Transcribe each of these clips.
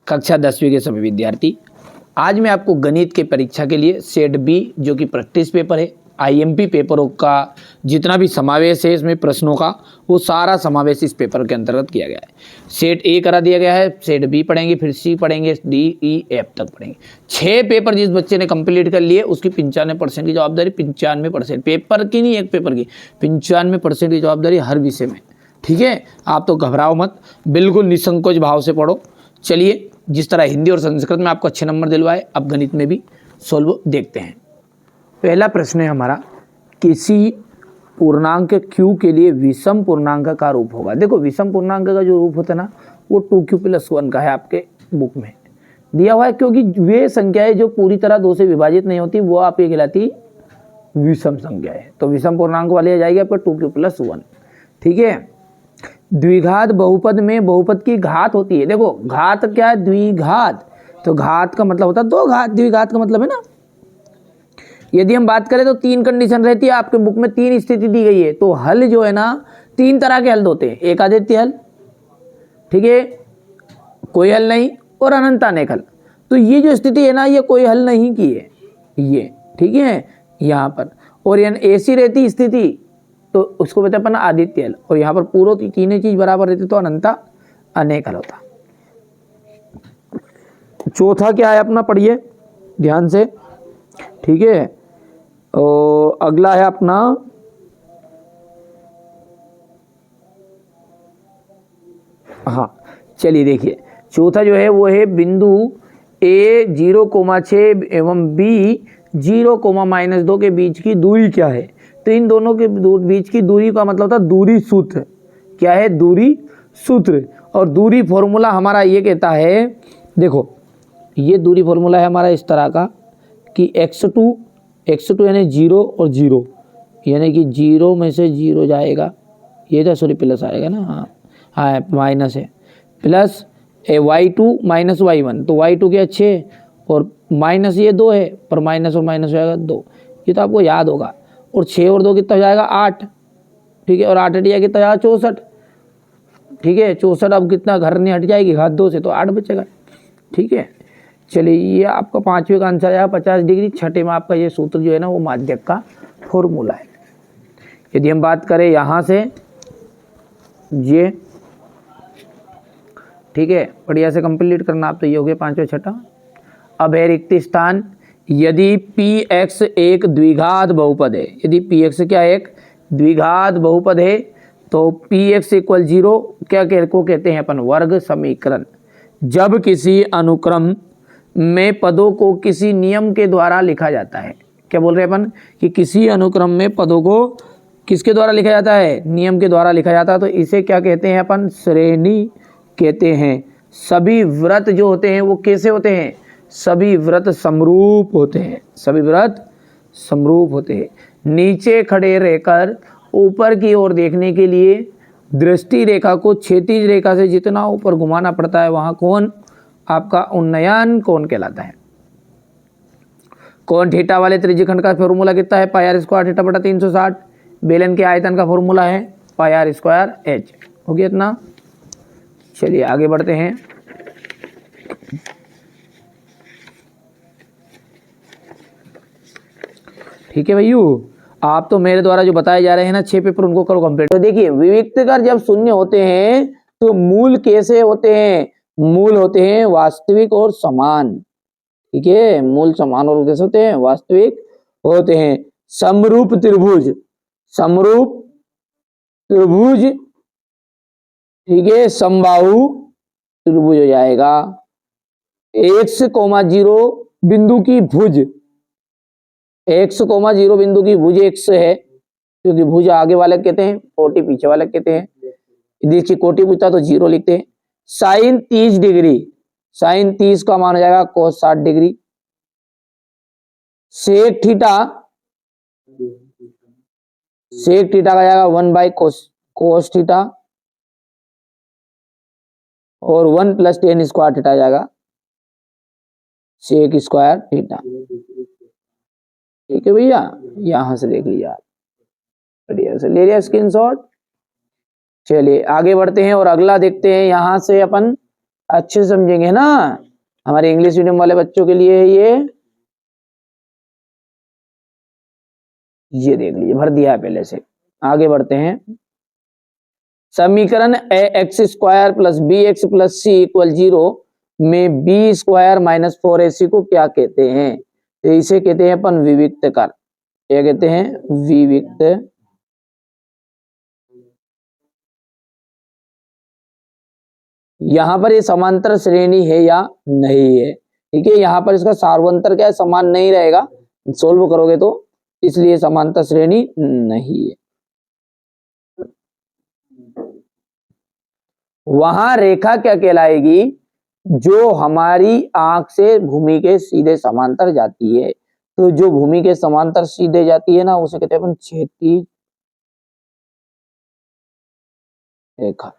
कक्षा 10वीं के सभी विद्यार्थी, आज मैं आपको गणित के परीक्षा के लिए सेट बी जो कि प्रैक्टिस पेपर है, आईएमपी पेपरों का जितना भी समावेश है इसमें प्रश्नों का, वो सारा समावेश इस पेपर के अंतर्गत किया गया है। सेट ए करा दिया गया है, सेट बी पढ़ेंगे, फिर सी पढ़ेंगे, डी ई एफ तक पढ़ेंगे। 6 पेपर जिस बच्चे ने कंप्लीट कर लिए उसकी 95% की जवाबदारी, 95% पेपर की नहीं, एक पेपर की 95% की जवाबदारी हर विषय में। ठीक है, आप तो घबराओ मत, बिल्कुल निसंकोच भाव से पढ़ो। चलिए, जिस तरह हिंदी और संस्कृत में आपको अच्छे नंबर दिलवाए, अब गणित में भी सोल्व देखते हैं। पहला प्रश्न है हमारा, किसी पूर्णांक q के लिए विषम पूर्णांक का रूप होगा। देखो, विषम पूर्णांक का जो रूप होता है ना, वो 2q+1 का है, आपके बुक में दिया हुआ है, क्योंकि वे संख्याएं जो पूरी तरह 2 से विभाजित नहीं होती वो आपकी कहलाती विषम संख्या है। तो विषम पूर्णांक वाली आ जाएगी आपका 2q+1। ठीक है, द्विघात बहुपद में बहुपद की घात होती है। देखो, घात क्या है? द्विघात। तो घात का मतलब होता है 2 घात, द्विघात का मतलब है ना। यदि हम बात करें तो 3 कंडीशन रहती है, आपके बुक में 3 स्थिति दी गई है। तो हल जो है ना, 3 तरह के हल होते हैं, एक आदित्य हल, ठीक है, कोई हल नहीं, और अनंत अनेक हल। तो ये जो स्थिति है ना, ये कोई हल नहीं की है ये, ठीक है, यहाँ पर। और ये ऐसी रहती स्थिति तो उसको कहते हैं अपन आदित्य हल, और यहाँ पर पूरा तीनों चीज बराबर रहती तो अनंता अनेक हल होता। चौथा क्या है अपना, पढ़िए ध्यान से, ठीक है। और अगला है अपना हाँ, चलिए देखिए, चौथा जो है वो है बिंदु A 0,6 एवं B 0,-2 के बीच की दूरी क्या है। तो इन दोनों के बीच की दूरी का मतलब होता है दूरी सूत्र। क्या है? दूरी सूत्र। और दूरी फॉर्मूला हमारा ये कहता है, देखो ये दूरी फॉर्मूला है हमारा इस तरह का कि x2 यानी 0 और 0, यानी कि 0 में से 0 जाएगा, ये तो सॉरी प्लस आएगा ना, हाँ माइनस है, प्लस y2 माइनस y1, तो y2 क्या 6 और माइनस ये 2 है, पर माइनस और माइनस हो जाएगा 2, ये तो आपको याद होगा। और 6 और 2 कितना हो जाएगा 8, ठीक है, और 8 हटिया कितना जाएगा 64, ठीक है, 64। अब कितना घर नहीं हट जाएगी घात 2 से, तो 8 बचेगा, ठीक है। चलिए, ये आपका 5वें का आंसर आया 50 डिग्री। छठे में आपका ये सूत्र जो है ना वो माध्यक का फॉर्मूला है। यदि हम बात करें यहाँ से ये, ठीक है, बढ़िया से कंप्लीट करना आप, तो ये हो गया 5वां 6ठा। अब है रिक्त स्थान। यदि px एक द्विघात बहुपद है, यदि px क्या एक द्विघात बहुपद है, तो px = 0 क्या को कहते हैं अपन? वर्ग समीकरण। जब किसी अनुक्रम में पदों को किसी नियम के द्वारा लिखा जाता है, क्या बोल रहे हैं अपन कि किसी अनुक्रम में पदों को किसके द्वारा लिखा जाता है? नियम के द्वारा लिखा जाता है, तो इसे क्या कहते हैं अपन? श्रेणी कहते हैं। सभी व्रत जो होते हैं वो कैसे होते हैं? सभी व्रत समरूप होते हैं, सभी व्रत समरूप होते हैं। नीचे खड़े रहकर ऊपर की ओर देखने के लिए दृष्टि रेखा को क्षैतिज रेखा से जितना ऊपर घुमाना पड़ता है, वहां कौन आपका उन्नयन कोण कहलाता है। कोण थीटा वाले त्रिज्यखंड का फॉर्मूला कितना है? πr² थीटा बटा 360। बेलन के आयतन का फॉर्मूला है πr² h। हो गया इतना। चलिए आगे बढ़ते हैं। ठीक है भैया, आप तो मेरे द्वारा जो बताए जा रहे हैं ना 6 पेपर, उनको करो कंप्लीट। तो देखिए, विविक्त कर जब शून्य होते हैं तो मूल कैसे होते हैं? मूल होते हैं वास्तविक और समान, ठीक है, मूल समान और कैसे होते हैं? वास्तविक होते हैं। समरूप त्रिभुज, समरूप त्रिभुज, ठीक है, समबाहु त्रिभुज हो जाएगा। x,0 बिंदु की भुज, x,0 बिंदु की भुज x है, क्योंकि भुज आगे वाले कहते हैं, कोटि पीछे वाले कहते हैं। यदि इसकी कोटि पूछता तो 0 लिखते हैं। साइन 30 डिग्री, साइन 30 का मान हो जाएगा cos 60 degree. Sec theta, sec theta का जाएगा 1/कोस थीटा, और 1 + tan² थीटा जाएगा sec² थीटा। ठीक है भैया, यहां से देख लीजिए आप, बढ़िया से ले लिया स्क्रीनशॉट। चलिए आगे बढ़ते हैं और अगला देखते हैं। यहां से अपन अच्छे से समझेंगे ना, हमारे इंग्लिश मीडियम वाले बच्चों के लिए है ये देख लीजिए, भर दिया है पहले से। आगे बढ़ते हैं। समीकरण A X square plus B X plus C equal 0 में बी स्क्वायर माइनस 4ac को क्या कहते हैं? तो इसे कहते हैं अपन विविक्त कर। क्या कहते हैं? विविक्त। यहां पर ये समांतर श्रेणी है या नहीं है? ठीक है, यहां पर इसका सार्वंतर क्या है? समान नहीं रहेगा सोल्व करोगे तो, इसलिए समांतर श्रेणी नहीं है। वहां रेखा क्या कहलाएगी? जो हमारी आंख से भूमि के सीधे समांतर जाती है। तो जो भूमि के समांतर सीधे जाती है ना, उसे कहते हैं अपन क्षैतिज रेखा।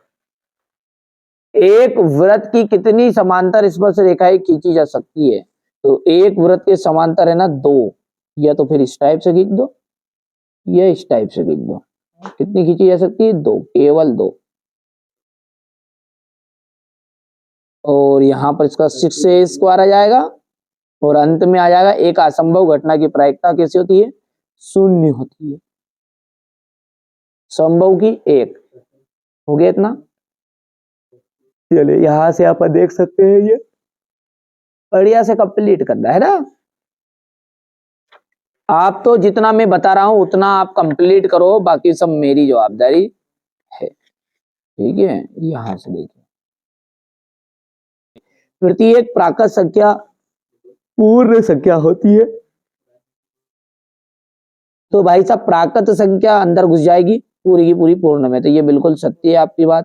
एक वृत्त की कितनी समांतर स्पर्श रेखाएं खींची जा सकती है? तो एक वृत्त के समांतर है ना 2, या तो फिर इस टाइप से खींच दो या इस टाइप से खींच दो। कितनी खींची जा सकती है? 2, केवल 2। और यहां पर इसका 6 से स्क्वायर आ जाएगा और अंत में आ जाएगा एक असंभव घटना की प्रायिकता कैसी होती है? शून्य होती है। संभव की 1 हो गया इतना। चलिए यहां से आप देख सकते हैं, ये बढ़िया से कंप्लीट करना है ना। आप तो जितना मैं बता रहा हूं उतना आप कंप्लीट करो, बाकी सब मेरी जवाबदारी है। ठीक है, यहां से देखिए, प्रत्येक प्राकृत संख्या पूर्ण संख्या होती है। तो भाई साहब प्राकृत संख्या अंदर घुस जाएगी पूरी की पूरी पूर्ण में, तो ये बिल्कुल सत्य है आपकी बात।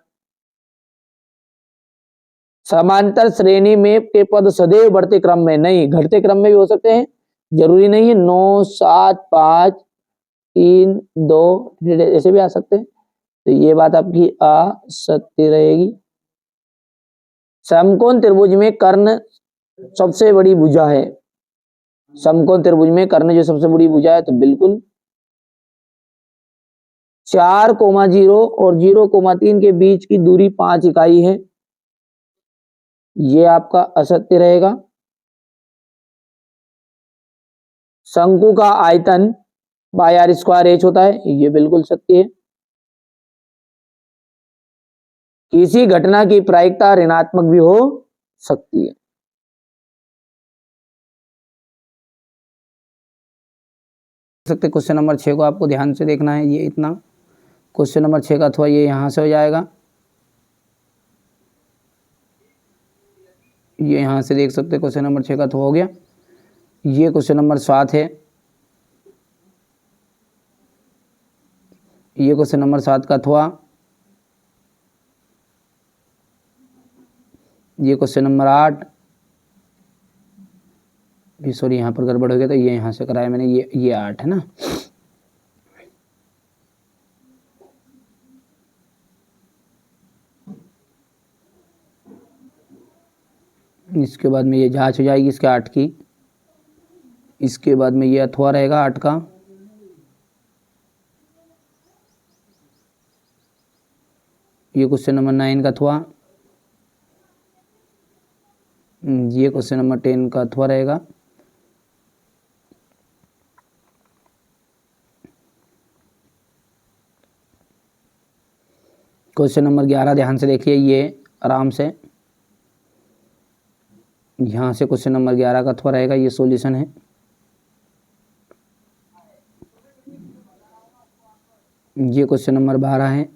समांतर श्रेणी में के पद सदैव बढ़ते क्रम में नहीं, घटते क्रम में भी हो सकते हैं, जरूरी नहीं है। 9 7 5 3 2 ऐसे भी आ सकते हैं, तो ये बात आपकी असत्य रहेगी। समकोण त्रिभुज में कर्ण सबसे बड़ी भुजा है। समकोण त्रिभुज में कर्ण जो सबसे बड़ी भुजा है, तो बिल्कुल 4,0 और 0,3 के बीच की दूरी 5 इकाई है, ये आपका असत्य रहेगा। शंकु का आयतन पाई आर स्क्वायर एच होता है, ये बिल्कुल सत्य है। किसी घटना की प्रायिकता ऋणात्मक भी हो सकती है। सकते क्वेश्चन नंबर 6 को आपको ध्यान से देखना है, ये इतना। क्वेश्चन नंबर 6 का अथवा ये यहां से हो जाएगा, ये यहां से देख सकते क्वेश्चन नंबर 6 का अथवा हो गया। ये क्वेश्चन नंबर 7 है, ये क्वेश्चन नंबर 7 का अथवा, ये क्वेश्चन नंबर 8, सॉरी यहाँ पर गड़बड़ हो गया, तो ये यहाँ से कराया मैंने, ये 8 है ना। इसके बाद में ये जांच हो जाएगी इसके 8 की। इसके बाद में ये अथवा रहेगा 8 का। ये क्वेश्चन नंबर 9 का अथवा, ये क्वेश्चन नंबर 10 का अथवा रहेगा। क्वेश्चन नंबर 11 ध्यान से देखिए, ये आराम से यहाँ से क्वेश्चन नंबर 11 का अथवा रहेगा, ये सॉल्यूशन है। ये क्वेश्चन नंबर 12 है,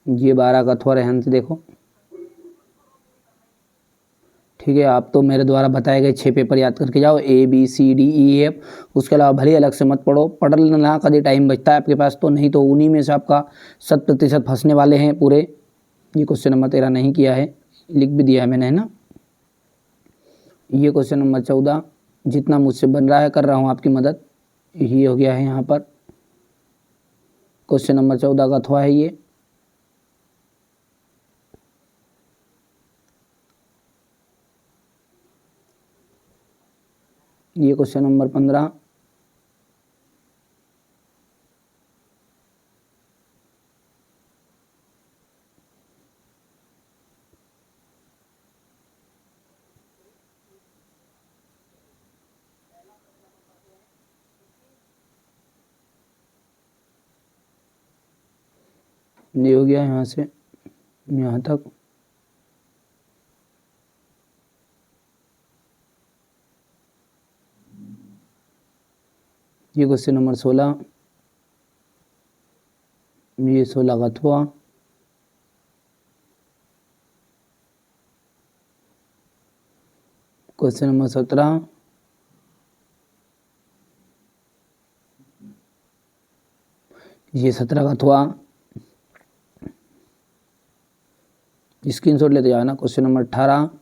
ये 12 का अथवा ध्यान से देखो। ठीक है, आप तो मेरे द्वारा बताए गए 6 पेपर याद करके जाओ, ABCDEF। उसके अलावा भले अलग से मत पढ़ो, पढ़ना कभी टाइम बचता है आपके पास तो, नहीं तो उन्हीं में से आपका 100% फंसने वाले हैं पूरे। ये क्वेश्चन नंबर 13 नहीं किया है, लिख भी दिया है मैंने, है ना। ये क्वेश्चन नंबर 14, जितना मुझसे बन रहा है कर रहा हूँ आपकी मदद, ये हो गया है यहाँ पर। क्वेश्चन नंबर 14 का अथवा है ये। ये क्वेश्चन नंबर 15, ये हो गया यहाँ से यहाँ तक। ये क्वेश्चन नंबर 16, ये 16 का हुआ। क्वेश्चन नंबर 17, ये 17 का हुआ। स्क्रीनशॉट लेते जाना। Question number 18,